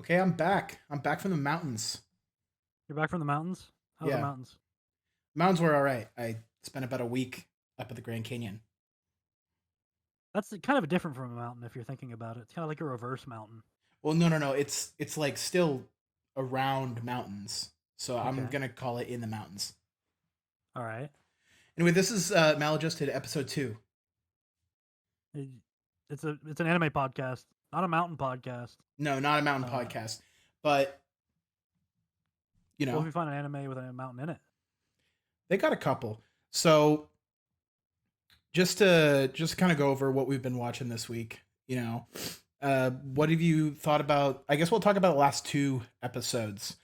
Okay, I'm back. I'm back from the mountains. You're back from the mountains? How's the Yeah, mountains? mountains were all right. I spent about a week up at the Grand Canyon. That's kind of different from a mountain if you're thinking about it. It's kind of like a reverse mountain. Well, no. It's like still around mountains, so I'm Okay. gonna call it in the mountains. All right. Anyway, this is Maladjusted episode 2. It- it's an anime podcast, not a mountain podcast. No, not a mountain Uh, podcast, but you what if know we find an anime with a mountain in it? they got a couple. So just kind of go over what we've been watching this week. What have you thought about? I guess we'll talk about the last two episodes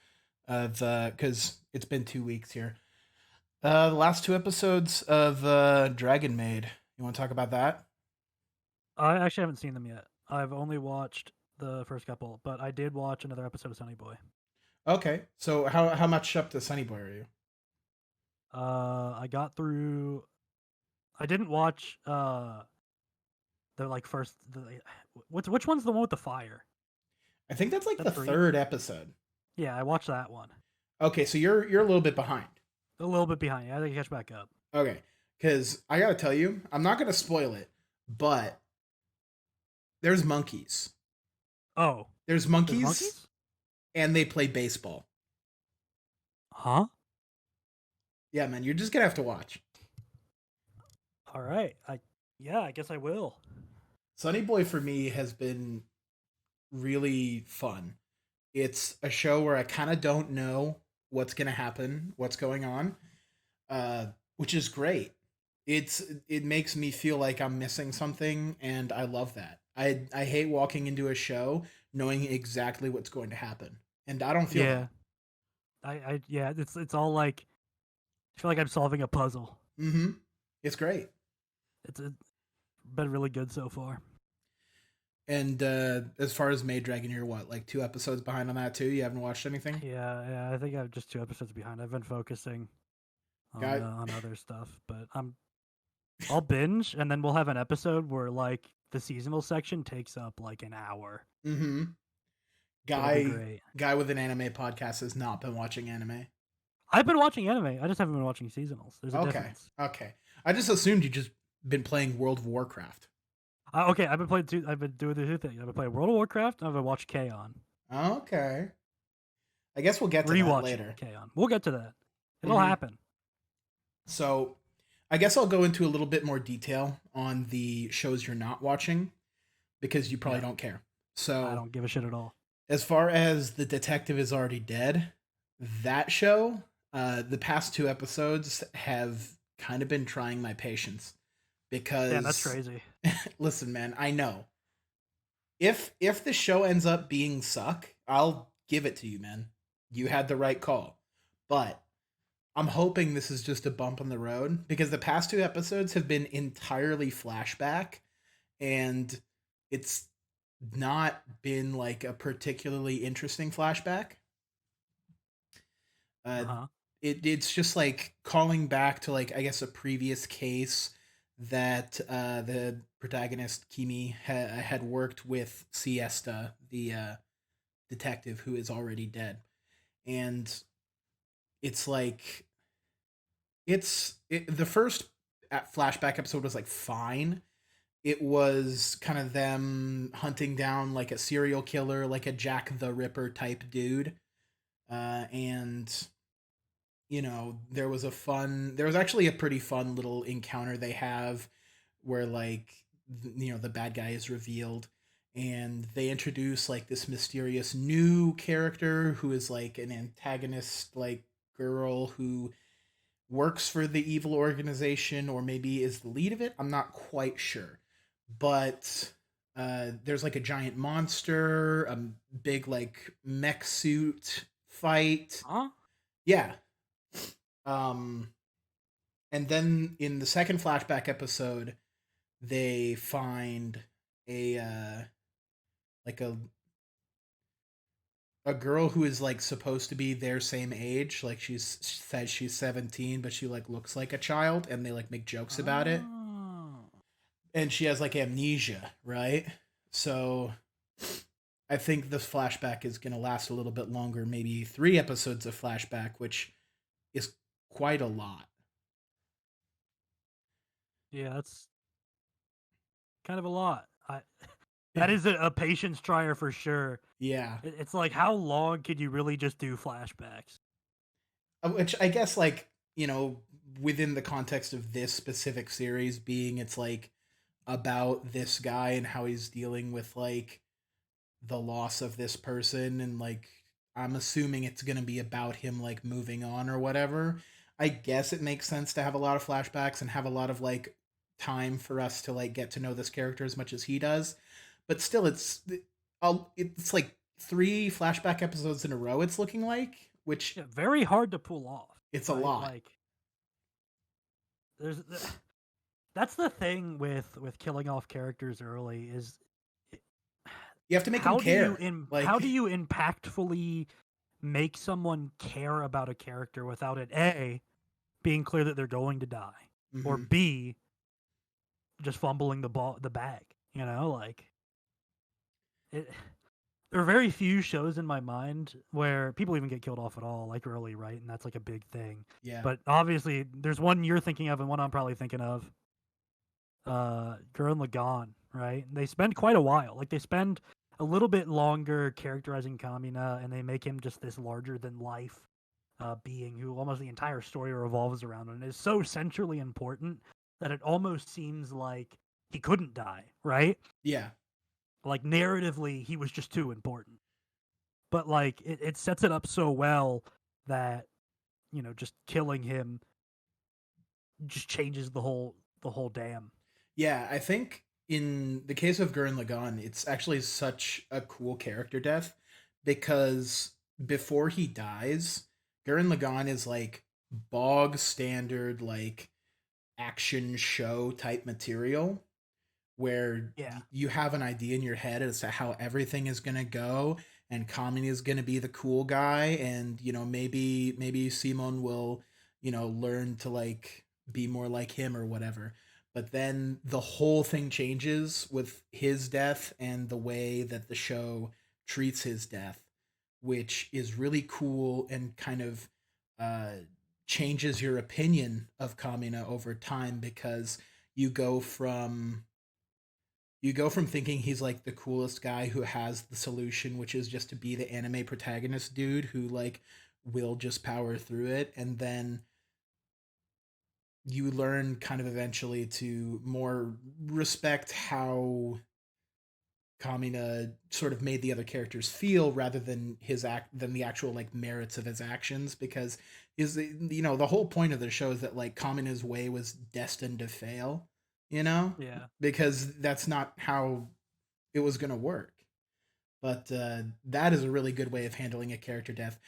of because it's been 2 weeks here. The last two episodes of Dragon Maid. You want to talk about that? I actually haven't seen them yet. I've only watched the first couple, but I did watch another episode of Sunny Boy. Okay. So how much up to Sunny Boy are you? I got through. I didn't watch the like first. Which one's the one with the fire? I think that's like That the three? third episode. Yeah, I watched that one. Okay, so you're a little bit behind. A little bit behind. Yeah, I think catch back up. Okay, because I gotta tell you, I'm not gonna spoil it, but there's monkeys. Oh, There's there's monkeys, monkeys? and they play baseball. Huh? Yeah, man, you're just gonna have to watch. All right. I guess I will. Sunny Boy for me has been really fun. It's a show where I kind of don't know what's gonna happen, what's going on, which is great. It makes me feel like I'm missing something, and I love that. I hate walking into a show knowing exactly what's going to happen, and I don't feel that. Yeah. I yeah, it's all like I feel like I'm solving a puzzle. Mm-hmm. It's great. It's been really good so far. And as far as Maid Dragon, you're what, like 2 episodes behind on that too? You haven't watched anything? Yeah, I think I'm just 2 episodes behind. I've been focusing Got on other stuff, but I'll binge and then we'll have an episode where like the seasonal section takes up like an hour. mm-hmm. It'll be Guy great. guy with an anime podcast has not been watching anime. I've been watching anime. I just haven't been watching seasonals. There's a Okay, difference. okay. I just assumed you just been playing World of Warcraft. Okay, I've been playing two. I've been doing the two things. I've been playing World of Warcraft. And I've been watching K-On. Okay. I guess we'll get to that Rewatching later. K-On. We'll get to that. It'll Mm-hmm. happen. So, I guess I'll go into a little bit more detail on the shows you're not watching because you probably Yeah, don't care. I So, don't give a shit at all. as far as The Detective is Already Dead, that show, the past 2 episodes have kind of been trying my patience Damn, that's because, crazy. listen, man, I know if the show ends up being suck, I'll give it to you, man. You had the right call, but I'm hoping this is just a bump on the road because the past 2 episodes have been entirely flashback, and it's not been like a particularly interesting flashback. Uh Uh, huh. it's just like calling back to like I guess a previous case that the protagonist Kimi had worked with Siesta, the detective who is already dead, and it's like the first flashback episode was like fine. It was kind of them hunting down like a serial killer, like a Jack the Ripper type dude, and there was actually a pretty fun little encounter they have where like the bad guy is revealed, and they introduce like this mysterious new character who is like an antagonist like girl who works for the evil organization or maybe is the lead of it. I'm not quite sure. But there's like a giant monster, a big like mech suit fight. Huh? Yeah. Um and then in the second flashback episode, they find a like a girl who is like supposed to be their same age. Like she says she's 17, but she like looks like a child, and they like make jokes about it. Oh. And she has like amnesia, right? So I think this flashback is going to last a little bit longer, maybe 3 episodes of flashback, which is quite a lot. Yeah, that's kind of a lot. I Yeah. that is a patience trier for sure. Yeah. It's like how long could you really just do flashbacks? Which I guess, like, within the context of this specific series being it's like about this guy and how he's dealing with like the loss of this person, and like I'm assuming it's going to be about him like moving on or whatever. I guess it makes sense to have a lot of flashbacks and have a lot of like time for us to like get to know this character as much as he does. But still it's like 3 flashback episodes in a row it's looking like, which Yeah, very hard to pull off, it's a right? lot. Like there's that's the thing with killing off characters early is it- You have to make them care. how Like do you impactfully make someone care about a character without it a being clear that they're going to die, or mhm. b just fumbling the bag, you know, like it, there are very few shows in my mind where people even get killed off at all, like early, right? And that's like a big thing. Yeah. But obviously, there's one you're thinking of and one I'm probably thinking of. Gurren Lagann, right? They spend quite a while. Like they spend a little bit longer characterizing Kamina, and they make him just this larger than life being who almost the entire story revolves around, and is so centrally important that it almost seems like he couldn't die, right? Yeah. Like narratively, he was just too important. But like it sets it up so well that just killing him just changes the whole dam. Yeah, I think in the case of Gurren Lagann, it's actually such a cool character death because before he dies, Gurren Lagann is like bog standard like action show type material where Yeah, you have an idea in your head as to how everything is going to go, and Kamini is going to be the cool guy, and maybe Simon will learn to like be more like him or whatever. But then the whole thing changes with his death and the way that the show treats his death, which is really cool and kind of uh, changes your opinion of Kamina over time, because you go from thinking he's like the coolest guy who has the solution, which is just to be the anime protagonist dude who like will just power through it, and then you learn kind of eventually to more respect how Kamina sort of made the other characters feel rather than the actual like merits of his actions, because the whole point of the show is that like Kamina's way was destined to fail, yeah. because that's not how it was going to work. But that is a really good way of handling a character death.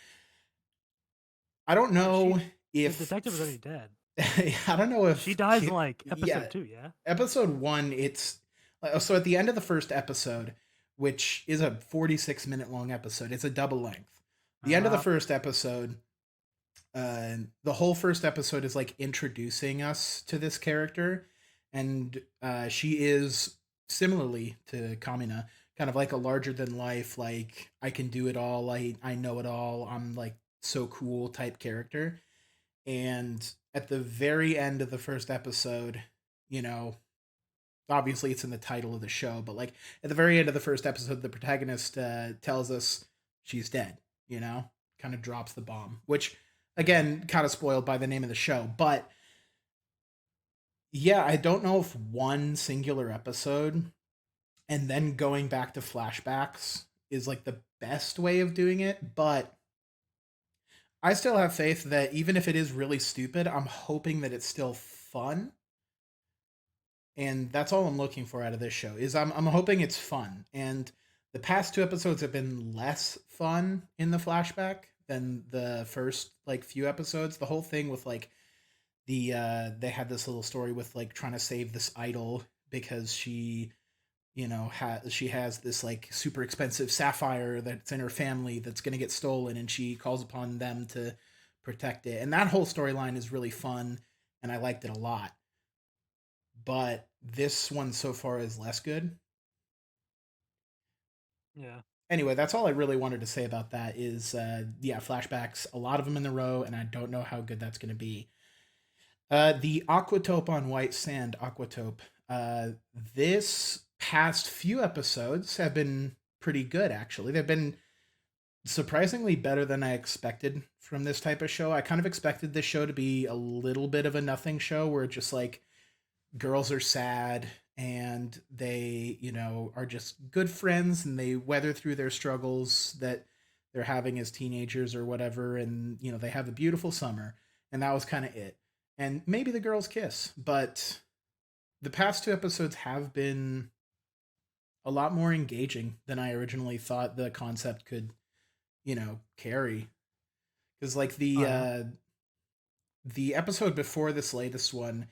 I don't But know she, the if detective is already dead. I don't know She if dies in like yeah, episode 2. Yeah. episode 1 it's so at the end of the first episode, which is a 46-minute long episode, it's a double length. The end of the Uh, first episode, the whole first episode is like introducing us to this character, and she is similarly to Kamina, kind of like a larger than life, like I can do it all, I know it all, I'm like so cool type character. And at the very end of the first episode, you know, obviously it's in the title of the show, but like at the very end of the first episode, the protagonist tells us she's dead. Kind of drops the bomb, which again, kind of spoiled by the name of the show. But yeah, I don't know if one singular episode and then going back to flashbacks is like the best way of doing it, but I still have faith that even if it is really stupid, I'm hoping that it's still fun, and that's all I'm looking for out of this show. Is I'm hoping it's fun. And the past 2 episodes have been less fun in the flashback than the first like few episodes. The whole thing with like they had this little story with like trying to save this idol because she has this like super expensive sapphire that's in her family that's going to get stolen, and she calls upon them to protect it. And that whole storyline is really fun, and I liked it a lot. But this one so far is less good. yeah. Anyway, that's all I really wanted to say about that. Is yeah, flashbacks, a lot of them in a row, and I don't know how good that's going to be. The Aquatope on White Sand, Aquatope. Uh, this past few episodes have been pretty good, actually. They've been surprisingly better than I expected from this type of show. I kind of expected this show to be a little bit of a nothing show where just like girls are sad and they, are just good friends and they weather through their struggles that they're having as teenagers or whatever, and they have a beautiful summer, and that was kind of it. And maybe the girls kiss, but the past two episodes have been a lot more engaging than I originally thought the concept could, carry. Because like Oh yeah, the episode before this latest one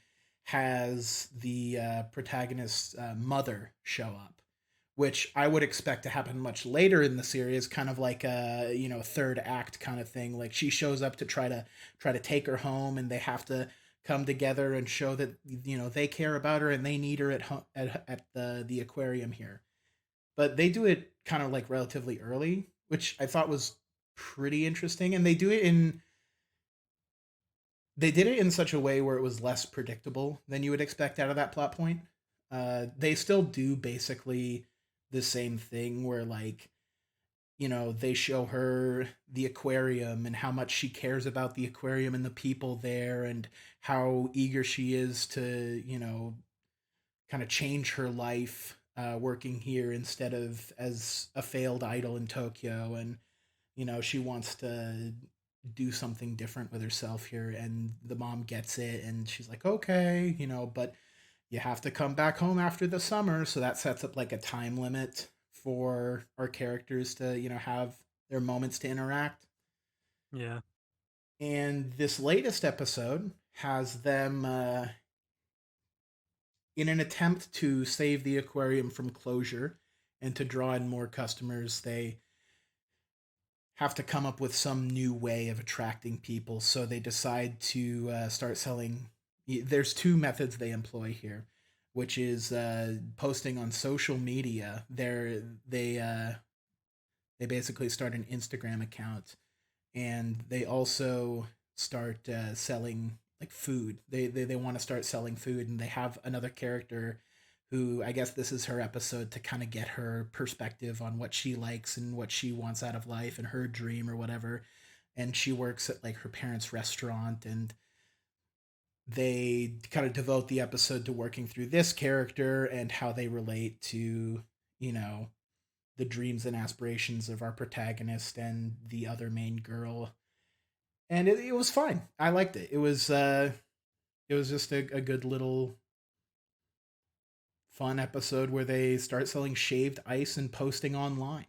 has the protagonist's mother show up, which I would expect to happen much later in the series, kind of like a third act kind of thing. Like she shows up to try to take her home, and they have to come together and show that they care about her and they need her at the aquarium here. But they do it kind of like relatively early, which I thought was pretty interesting, and they did it in such a way where it was less predictable than you would expect out of that plot point. They still do basically the same thing where like they show her the aquarium and how much she cares about the aquarium and the people there, and how eager she is to kind of change her life working here instead of as a failed idol in Tokyo. And she wants to do something different with herself here, and the mom gets it and she's like, okay, but you have to come back home after the summer, so that sets up like a time limit for our characters to have their moments to interact. yeah. And this latest episode has them in an attempt to save the aquarium from closure and to draw in more customers. They have to come up with some new way of attracting people. So they decide to start selling. There's two methods they employ here, which is posting on social media. They basically start an Instagram account, and they also start selling like food. They want to start selling food, and they have another character who, I guess this is her episode to kind of get her perspective on what she likes and what she wants out of life and her dream or whatever. And she works at like her parents' restaurant, and they kind of devote the episode to working through this character and how they relate to, you know, the dreams and aspirations of our protagonist and the other main girl. And it was fine. I liked it. It was just a good little fun episode where they start selling shaved ice and posting online.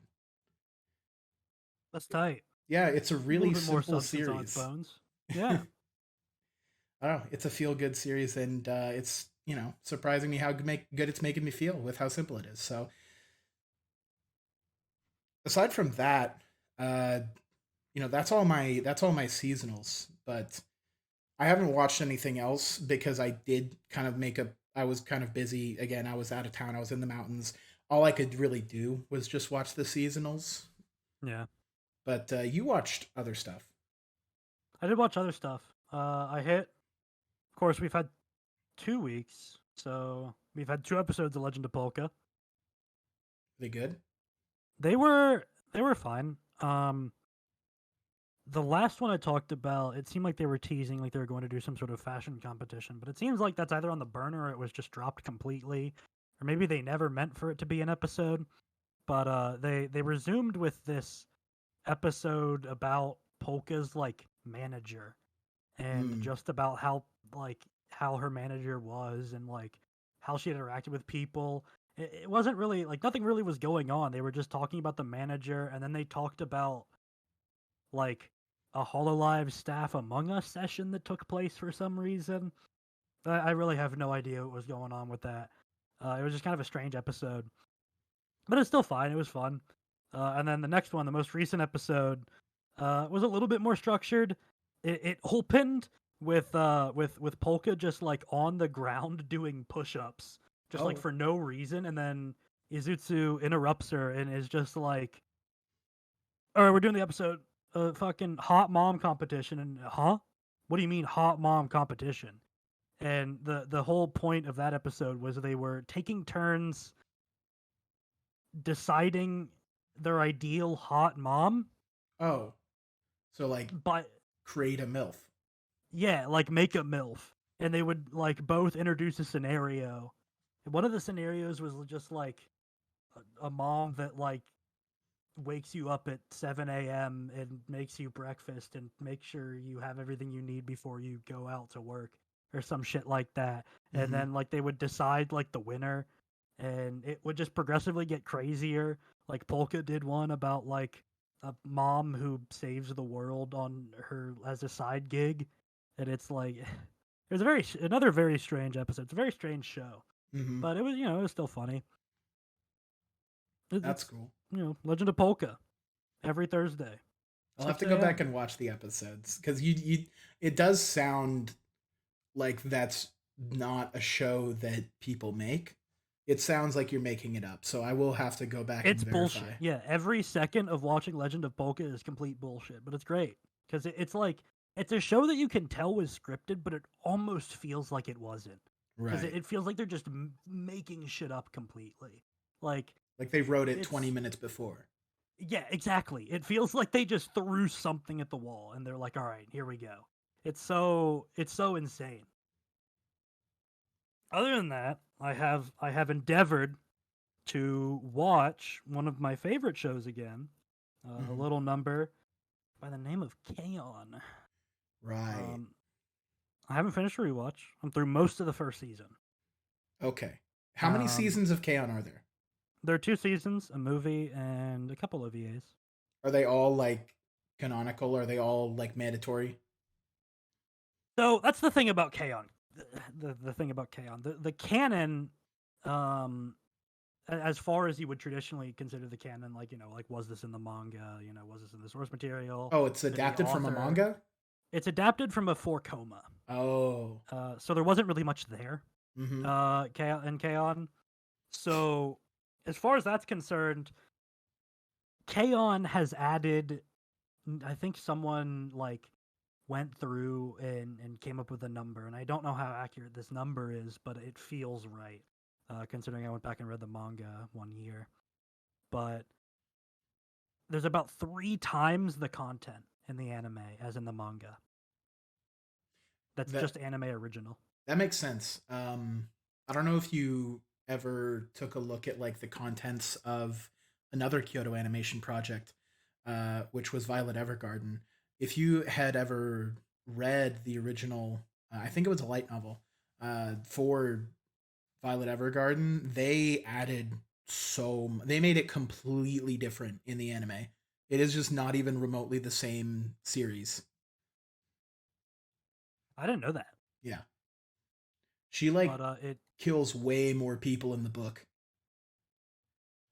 That's tight. Yeah, it's a A little really bit more simple substance on its series. bones. Yeah, Oh, it's a feel good series, and it's surprising me how good it's making me feel with how simple it is. So aside from that, uh, that's all my seasonals. But I haven't watched anything else because I did kind of make a. I was kind of busy again. I was out of town. I was in the mountains. All I could really do was just watch the seasonals. yeah. But you watched other stuff. I did watch other stuff. I hit. Of course, we've had 2 weeks, so we've had 2 episodes of Legend of Polka. They good? They were fine. The last one I talked about, it seemed like they were teasing like they were going to do some sort of fashion competition, but it seems like that's either on the burner or it was just dropped completely, or maybe they never meant for it to be an episode. But they resumed with this episode about Polka's like manager, and Hmm. just about how her manager was, and like how she interacted with people. It wasn't really like nothing really was going on. They were just talking about the manager, and then they talked about like a Hololive Staff Among Us session that took place for some reason. I really have no idea what was going on with that. It was just kind of a strange episode, but it's still fine. It was fun. And then the next one, the most recent episode, was a little bit more structured. It opened with Polka just like on the ground doing push-ups, just like Oh. for no reason, and then Izutsu interrupts her and is just like, All right, we're doing the episode, fucking hot mom competition, and huh? What do you mean hot mom competition? And the whole point of that episode was they were taking turns deciding their ideal hot mom, Oh, so like but create a MILF. yeah, like make a MILF. And they would like both introduce a scenario. And one of the scenarios was just like a mom that like wakes you up at 7 a.m. and makes you breakfast and makes sure you have everything you need before you go out to work or some shit like that. And Mm-hmm. then like they would decide like the winner and it would just progressively get crazier. Like Polka did one about like a mom who saves the world on her as a side gig, and it's like it was another very strange episode. It's a very strange show, Mm-hmm. but it was it was still funny. That's It's cool. Legend of Polka every Thursday, I'll have 6 to go back a.m. and watch the episodes because you it does sound like that's not a show that people make. It sounds like you're making it up. So I will have to go back and It's verify. bullshit. Yeah, every second of watching Legend of Polka is complete bullshit, but it's great because it's like it's a show that you can tell was scripted, but it almost feels like it wasn't because Right. it feels like they're just making shit up completely. Like Like they wrote it 20 it's minutes before. yeah, exactly. It feels like they just threw something at the wall and they're like, "All right, here we go." It's so insane. Other than that, I have endeavored to watch one of my favorite shows again, a Mm-hmm. little number by the name of K-On! Right. Um, I haven't finished a rewatch. I'm through most of the first season. Okay. How many Um, seasons of K-On! Are there? there are 2 seasons, a movie, and a couple of VAs. Are they all like canonical? Are they all like mandatory? So that's the thing about K-On! The thing about K-On! The canon, um, as far as you would traditionally consider the canon, like like was this in the manga? Was this in the source material? Oh, it's Did the adapted from a author? manga? It's adapted from a four coma, Oh. so there wasn't really much there. Mm-hmm. In K-On! So as far as that's concerned, K-On! Has added. I think someone like went through and came up with a number, and I don't know how accurate this number is, but it feels right, considering I went back and read the manga 1 year. But there's about 3 times the content in the anime as in the manga. That's That just anime original. that makes sense. I don't know if you ever took a look at like the contents of another Kyoto animation project, which was Violet Evergarden. If you had ever read the original, I think it was a light novel for Violet Evergarden, they added they made it completely different in the anime. It is just not even remotely the same series. I didn't know that, Yeah, she like but kills way more people in the book.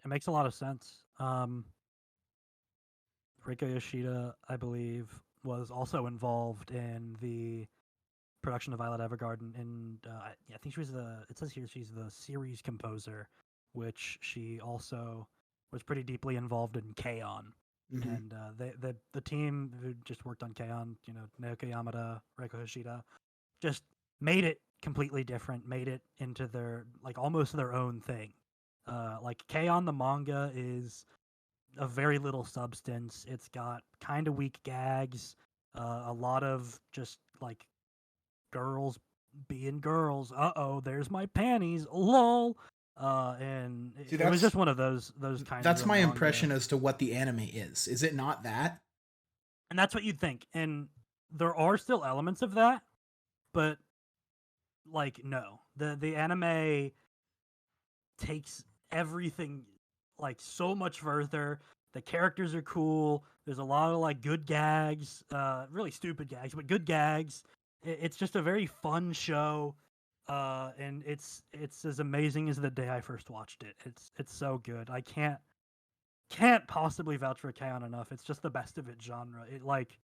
it makes a lot of sense. Reiko Yoshida, I believe, was also involved in the production of Violet Evergarden, and I think she was the. It says here she's the series composer, which she also was pretty deeply involved in K-On! Mm-hmm. And the team who just worked on K-On!, Naoki Yamada, Reiko Yoshida, just made it completely different, made it into their like almost their own thing. Like K-On! The manga is of very little substance. It's got kind of weak gags, a lot of just like girls being girls. Uh oh, there's my panties. Lol. And See, it was just one of those kinds that's of my manga, impression as to what the anime is. Is it not that? and that's what you'd think. And there are still elements of that, but like no, the anime takes everything like so much further. The characters are cool. There's a lot of like good gags, really stupid gags, but good gags. It's just a very fun show, and it's as amazing as the day I first watched it. It's so good. I can't possibly vouch for K-On! Enough. It's just the best of its genre. It like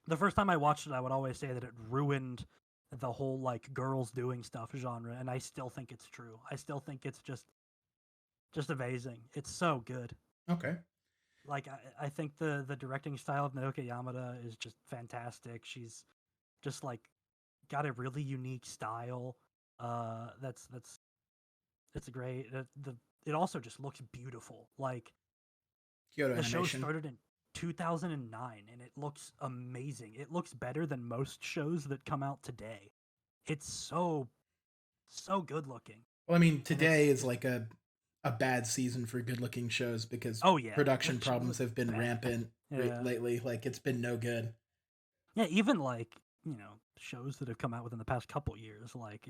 the first time I watched it, I would always say that it ruined the whole like girls doing stuff genre, and I still think it's true. I still think it's just amazing. It's so good. Okay. Like I think the directing style of Naoki Yamada is just fantastic. She's just like got a really unique style. That's it's great. It also just looks beautiful. Like Kyoto the show Animation. started in 2009 and it looks amazing. It looks better than most shows that come out today. It's so good looking. Well, I mean, And it's today is just like a bad season for good looking shows because oh yeah, production that show problems looks have been bad. rampant Yeah. lately. Like it's been no good. Yeah, even like, shows that have come out within the past couple years, like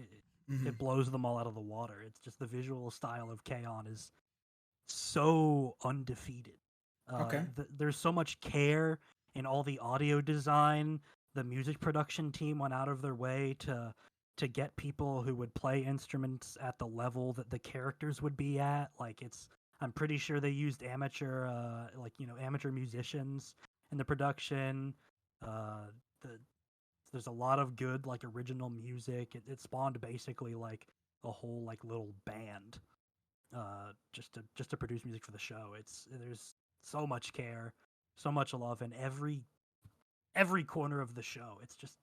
Hmm. it blows them all out of the water. It's just the visual style of K-On! Is so undefeated. Okay. There's so much care in all the audio design. The music production team went out of their way to get people who would play instruments at the level that the characters would be at. Like I'm pretty sure they used amateur musicians in the production. Uh, the there's a lot of good like original music. It spawned basically like a whole like little band just to produce music for the show. There's so much care, so much love in every corner of the show. It's just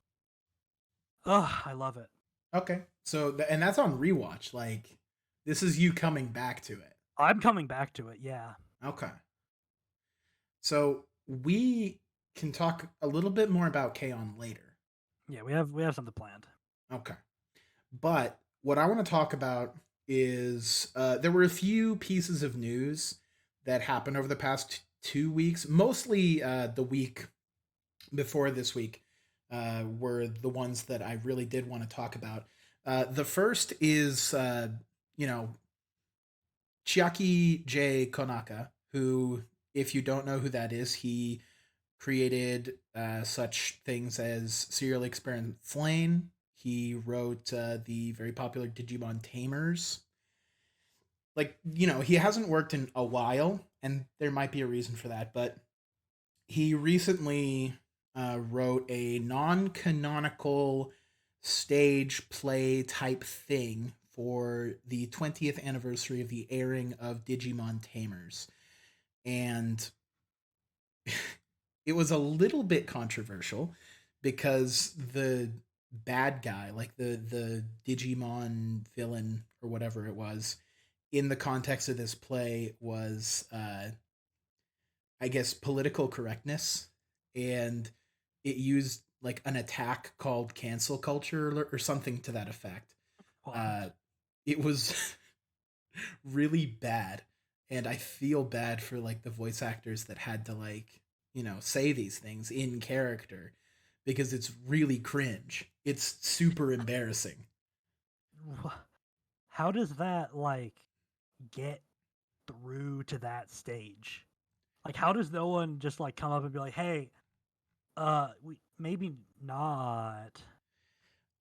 I love it. Okay. So and that's on rewatch. Like this is you coming back to it. I'm coming back to it. Yeah, Okay. So we can talk a little bit more about K-On! Later. yeah. We have something planned. Okay. But what I want to talk about is there were a few pieces of news that happened over the past 2 weeks. Mostly the week before this week were the ones that I really did want to talk about. The first is, you know, Chiaki J. Konaka, who, if you don't know who that is, he created such things as Serial Experiment Flame. He wrote the very popular Digimon Tamers. Like, he hasn't worked in a while, and there might be a reason for that, but he recently wrote a non canonical stage play type thing for the 20th anniversary of the airing of Digimon Tamers. And it was a little bit controversial because the bad guy, like the Digimon villain or whatever it was, in the context of this play was I guess political correctness, and it used like an attack called cancel culture or something to that effect. What? Uh, it was really bad, and I feel bad for like the voice actors that had to like say these things in character because it's really cringe. It's super embarrassing. How does that like get through to that stage? Like, how does no one just like come up and be like, "Hey, we maybe not,"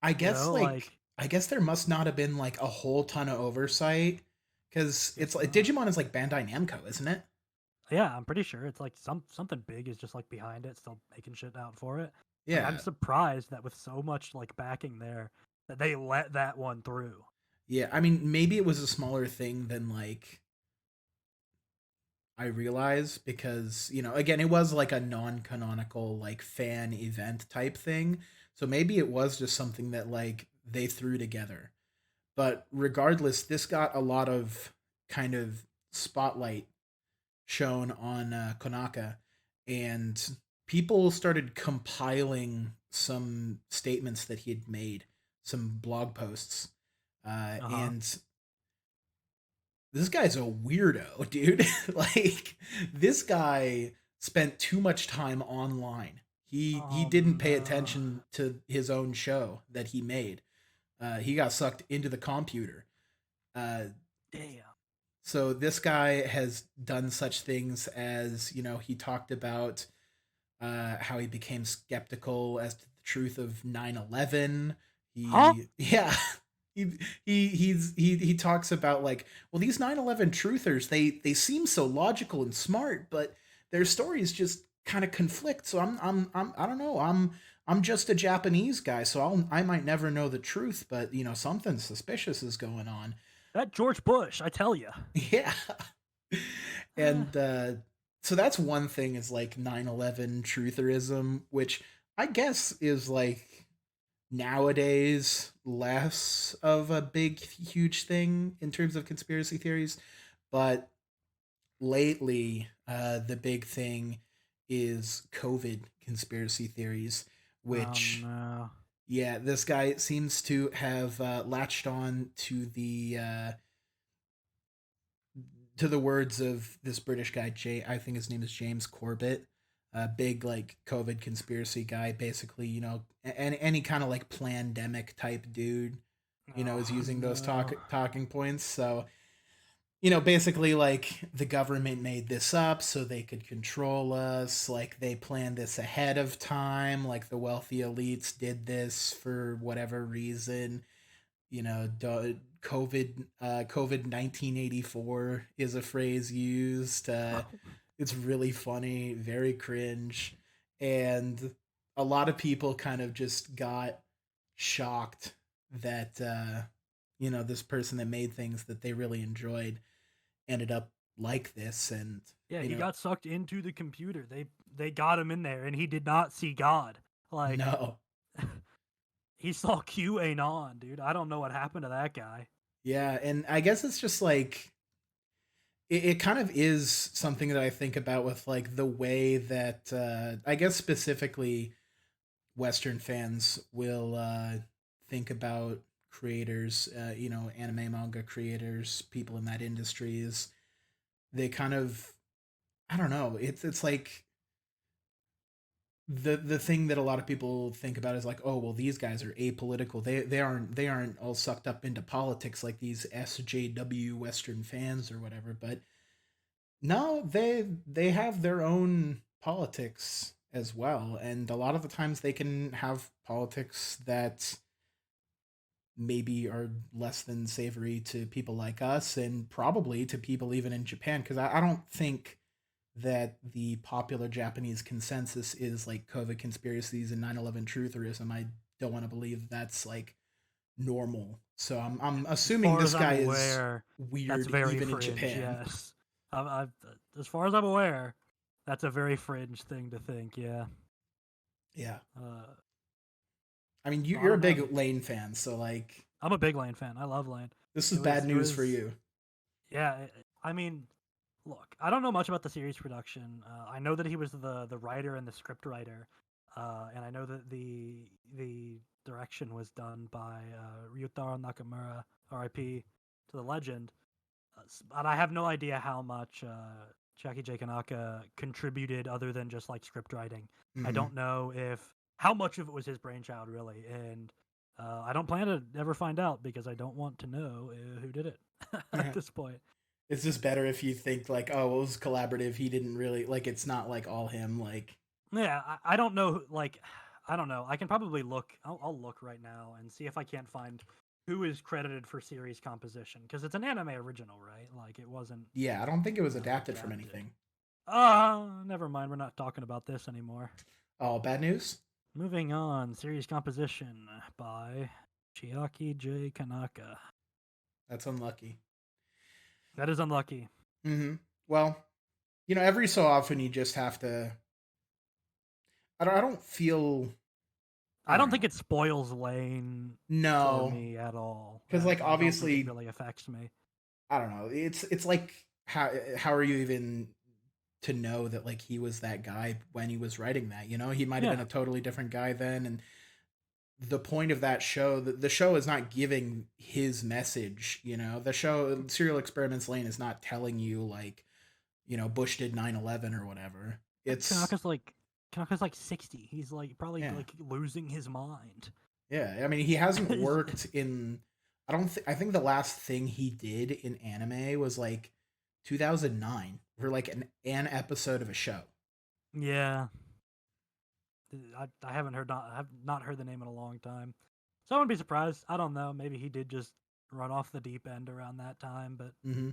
I guess like I guess there must not have been like a whole ton of oversight because it's guess like not. Digimon is like Bandai Namco, isn't it? Yeah, I'm pretty sure it's like something big is just like behind it, still making shit out for it. Like I'm Yeah. surprised that with so much like backing there, that they let that one through. Yeah, I mean, maybe it was a smaller thing than like I realize because, again, it was like a non-canonical like fan event type thing. So maybe it was just something that like they threw together. But regardless, this got a lot of kind of spotlight shown on Konaka, and people started compiling some statements that he had made, some blog posts, Uh huh. and this guy's a weirdo, dude. Like this guy spent too much time online. He Oh didn't pay no. attention to his own show that he made. He got sucked into the computer. Uh, Damn. so this guy has done such things as he talked about how he became skeptical as to the truth of 9/11. Huh? Yeah, he talks about like, well, these 9/11 truthers, they seem so logical and smart, but their stories just kind of conflict. So I don't know. I'm just a Japanese guy, so I might never know the truth, but something suspicious is going on. That George Bush, I tell you. Yeah. And so that's one thing is like 9/11 trutherism, which I guess is like nowadays less of a big huge thing in terms of conspiracy theories, but lately the big thing is COVID conspiracy theories, Oh which no. yeah, this guy seems to have latched on to the words of this British guy, I think his name is James Corbett, a big like COVID conspiracy guy. Basically, any kind of like pandemic type dude, is Oh using those no. talking points. So basically like the government made this up so they could control us. Like they planned this ahead of time. Like the wealthy elites did this for whatever reason. COVID 1984 is a phrase used. It's really funny, very cringe, and a lot of people kind of just got shocked that this person that made things that they really enjoyed ended up like this, and Yeah, you he know got sucked into the computer. They got him in there, and he did not see God. Like no, he saw QAnon, dude. I don't know what happened to that guy. yeah, and I guess it's just like it kind of is something that I think about with like the way that I guess specifically Western fans will think about creators, anime manga creators, people in that industry is they kind of I don't know. It's like the thing that a lot of people think about is like, oh well, these guys are apolitical. They aren't all sucked up into politics like these SJW Western fans or whatever. But no, they have their own politics as well, and a lot of the times they can have politics that maybe are less than savory to people like us and probably to people even in Japan because I don't think that the popular Japanese consensus is like COVID conspiracies and 9/11 trutherism. I don't want to believe that's like normal. So I'm As assuming far this as I'm guy is aware, that's weird very even in fringe. Japan. Yes, as far as I'm aware, that's a very fringe thing to think. Yeah. Yeah. Uh, I mean, so I you're a don't know, big dude. Lane fan, so like I'm a big Lane fan. I love Lane. this is It was bad it news for was you. yeah. I mean, look, I don't know much about the series production. I know that he was the writer and the script writer, and I know that the direction was done by Ryutaro Nakamura, R.I.P. to the legend. But I have no idea how much Jackie J. Kanaka contributed other than just like script writing. I Hmm. don't know if how much of it was his brainchild really, and I don't plan to ever find out because I don't want to know who did it at this point. It's just better if you think like, oh, it was collaborative. He didn't really like. It's not like all him. Like, Yeah, I don't know. Like, I don't know. I can probably look. I'll look right now and see if I can't find who is credited for series composition because it's an anime original, right? Like, it wasn't yeah, I don't think it was adapted from adapted. anything. Never mind. We're not talking about this anymore. Oh, bad news. Moving on. Series composition by Chiaki J. Kanaka. That's unlucky. That is unlucky. Hmm. Well, every so often you just have to. I don't feel. I I don't don't think know. it spoils Lane for No, me at all. because like I don't think it obviously really affects me. I don't know. It's like how are you even to know that like he was that guy when he was writing that? He might have been Yeah, a totally different guy then, and the point of that show, the show is not giving his message. The show Serial Experiments Lane is not telling you like Bush did 9/11 or whatever. It's Tanaka's like 60. He's like probably yeah, like losing his mind. yeah. I mean, he hasn't worked in. I don't. I think the last thing he did in anime was like 2009 for like an episode of a show. Yeah, I haven't heard not I have not heard the name in a long time. So I wouldn't be surprised. I don't know. Maybe he did just run off the deep end around that time, but Hmm.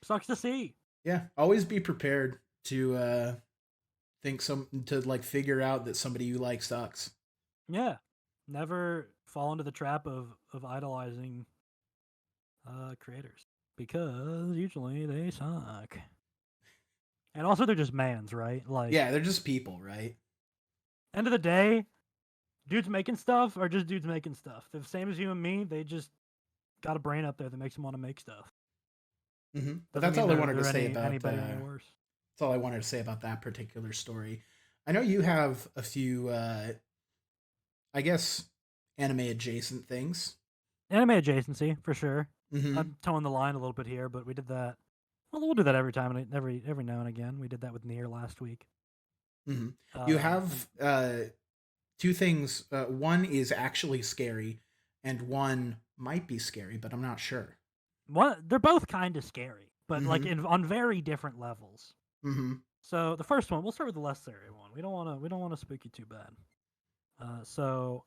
sucks to see. Yeah, always be prepared to like figure out that somebody you like sucks. Yeah, never fall into the trap of idolizing creators because usually they suck. And also, they're just mans, right? Like, Yeah, they're just people, right? end of the day, dudes making stuff are just dudes making stuff. They're the same as you and me. They just got a brain up there that makes them want to make stuff. But Doesn't that's mean all I wanted to they're say any about better, any worse. that's all I wanted to say about that particular story. I know you have a few, I guess, anime adjacent things. Anime adjacency for sure. Mm-hmm. I'm towing the line a little bit here, but we did that. Well, we'll do that every time, and every now and again. We did that with Nier last week. Mm-hmm. You And have two things. One is actually scary, and one might be scary, but I'm not sure. they're both kind of scary, but like Mm-hmm. on very different levels. Mm-hmm. So the first one, we'll start with the less scary one. We don't want to spook you too bad. So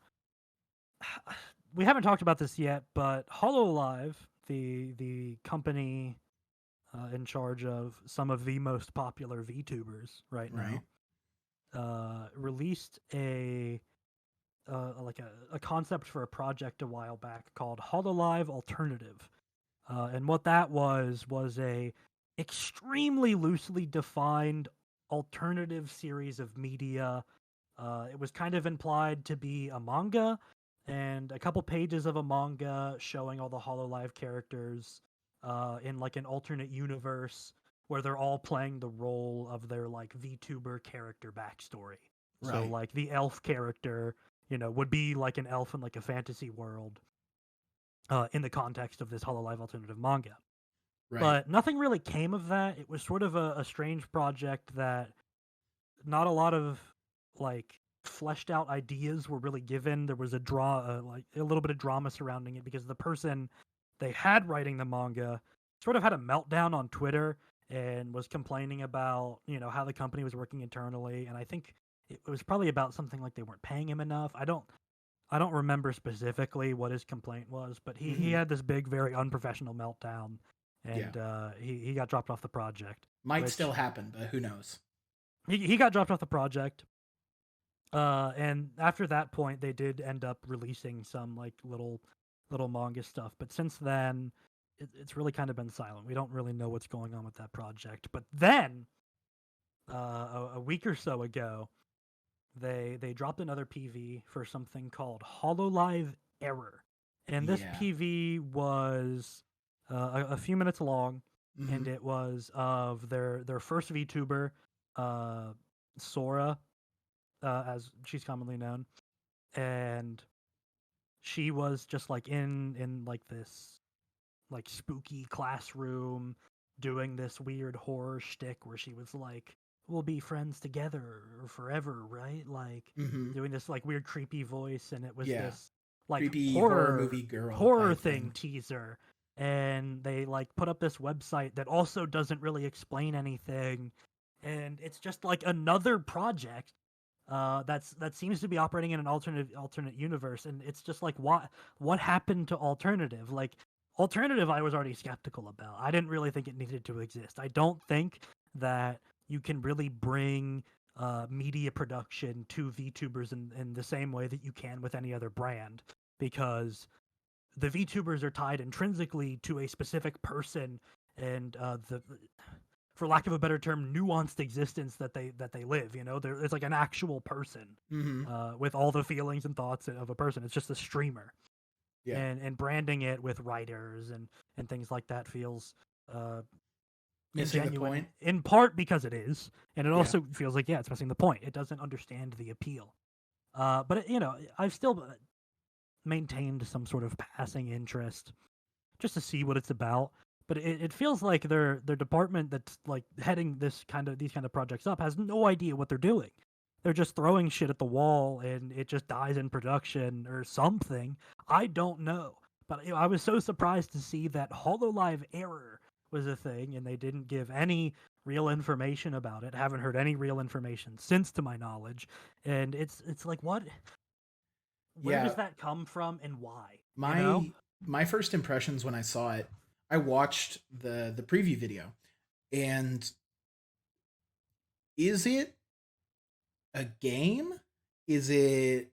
we haven't talked about this yet, but Hololive, the company in charge of some of the most popular VTubers right Right. now, released a concept for a project a while back called Hololive Alternative, and what that was a extremely loosely defined alternative series of media. It was kind of implied to be a manga and a couple pages of a manga showing all the Hololive characters in like an alternate universe where they're all playing the role of their like VTuber character backstory. So Right. like the elf character, would be like an elf in like a fantasy world in the context of this Hololive alternative manga. Right. But nothing really came of that. It was sort of a strange project that not a lot of like fleshed out ideas were really given. There was like a little bit of drama surrounding it because the person they had writing the manga sort of had a meltdown on Twitter and was complaining about how the company was working internally, and I think it was probably about something like they weren't paying him enough. I don't remember specifically what his complaint was, but he Mm-hmm. had this big, very unprofessional meltdown, Yeah. and he got dropped off the project. Might still Which happen, but who knows? he got dropped off the project. And after that point, they did end up releasing some like little manga stuff. But since then, it's really kind of been silent. We don't really know what's going on with that project. But then, a week or so ago, they dropped another PV for something called Hololive Error, and this Yeah. PV was a few minutes long, Mm-hmm. and it was of their first VTuber, uh, Sora, as she's commonly known, and she was just like in like this like spooky classroom doing this weird horror shtick where she was like, "We'll be friends together forever," right? Like Mm-hmm. doing this like weird creepy voice, and it was Yeah. this like Creepy horror horror movie girl horror type thing thing. teaser. And they like put up this website that also doesn't really explain anything, and it's just like another project that seems to be operating in an alternate universe, and it's just like what happened to alternative? Like alternative, I was already skeptical about. I didn't really think it needed to exist. I don't think that you can really bring media production to VTubers in the same way that you can with any other brand, because the VTubers are tied intrinsically to a specific person and the for lack of a better term, nuanced existence that they live. It's like an actual person Mm-hmm. with all the feelings and thoughts of a person. It's just a streamer, Yeah. and branding it with writers and things like that feels uh, Missing the ingenuine point. in part because it is, and it Yeah. also feels like it's missing the point. It doesn't understand the appeal. But I've still maintained some sort of passing interest just to see what it's about. But it feels like their department that's like heading these kind of projects up has no idea what they're doing. They're just throwing shit at the wall and it just dies in production or something. I don't know. But I was so surprised to see that Hololive Error was a thing and they didn't give any real information about it. Haven't heard any real information since, to my knowledge. And it's like, where does Yeah. that come from and why? You know? My first impressions when I saw it, I watched the preview video, and is it a game? Is it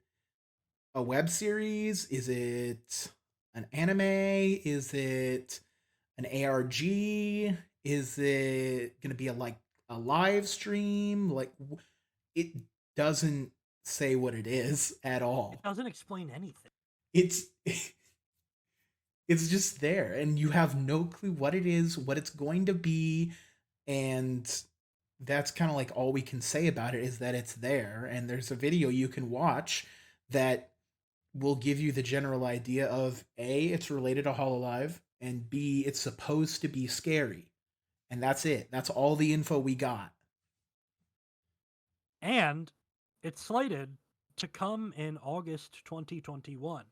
a web series? Is it an anime? Is it an ARG? Is it going to be a like a live stream? Like, it doesn't say what it is at It all. doesn't explain anything. It's it's just there, and you have no clue what it is, what it's going to be, and that's kind of like all we can say about it is that it's there, and there's a video you can watch that will give you the general idea of A, it's related to Hololive, and B, it's supposed to be scary. And that's it. That's all the info we got. And it's slated to come in August 2021,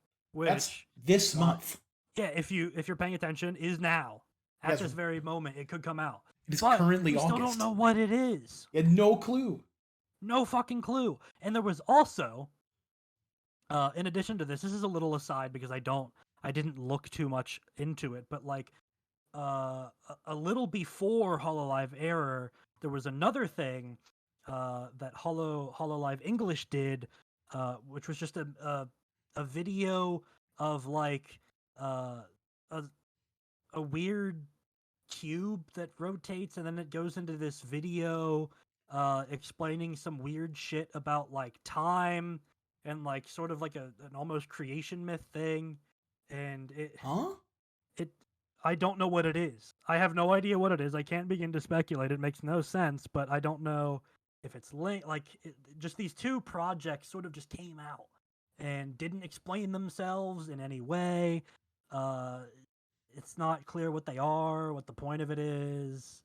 That's which this uh, month. yeah, if you're paying attention, is now. At Yes, this very moment, it could come out. it is But currently we still don't August. know what it is. You had no clue. No fucking clue. And there was also, in addition to this is a little aside because I didn't look too much into it, but like a little before Hololive Error, there was another thing that Hololive English did, which was just a video of like uh, a a weird cube that rotates, and then it goes into this video explaining some weird shit about like time and like sort of like an almost creation myth thing, and Huh? it I don't know what it is. I have no idea what it is. I can't begin to speculate. It makes no sense, but I don't know if it's linked. Like, just these two projects sort of just came out and didn't explain themselves in any way. Uh, it's not clear what they are, what the point of it is.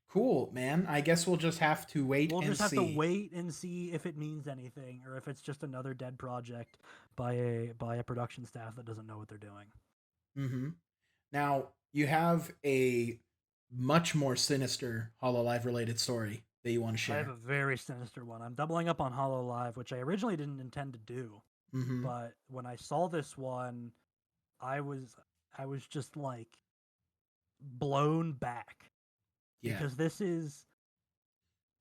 Cool, man. I guess we'll just have to wait We'll and just have to see. wait and see if it means anything, or if it's just another dead project by a production staff that doesn't know what they're doing. Mm-hmm. Now, you have a much more sinister Hololive related story that you want to I have share. a very sinister one. I'm doubling up on Hollow Live, which I originally didn't intend to do, Mm-hmm. but when I saw this one, I was I was just like blown back Yeah. because this is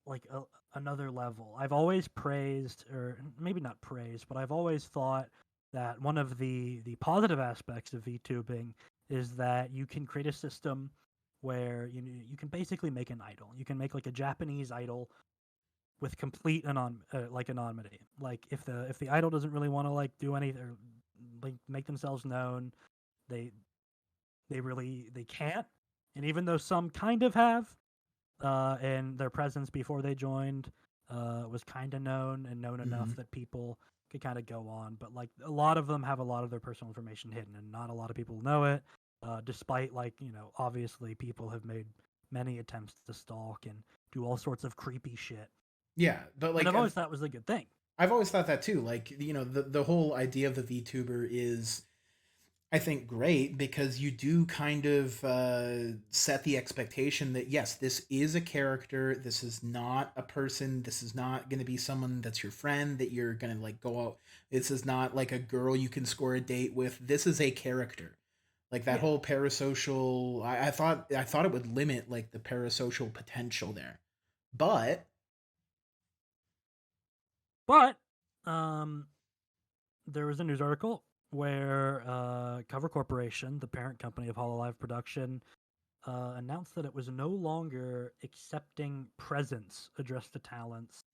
like another level. I've always praised, or maybe not praised, but I've always thought that one of the positive aspects of VTubing is that you can create a system where you can basically make an idol. You can make like a Japanese idol with complete like anonymity. Like if the idol doesn't really want to like do anything or like make themselves known, they they can't. And even though some kind of have, and their presence before they joined was kind of known and known Mm-hmm. enough that people could kind of go on. But like a lot of them have a lot of their personal information hidden, and not a lot of people know it. Despite like obviously people have made many attempts to stalk and do all sorts of creepy shit. Yeah, but And like I've always thought it was a good thing. I've always thought that too. Like, the whole idea of the VTuber is, I think, great because you do kind of set the expectation that yes, this is a character. This is not a person. This is not going to be someone that's your friend that you're going to like go out. This is not like a girl you can score a date with. This is a character. Like that Yeah, whole parasocial. I thought it would limit like the parasocial potential there, but but there was a news article where Cover Corporation, the parent company of Hololive Production, announced that it was no longer accepting presents addressed to talents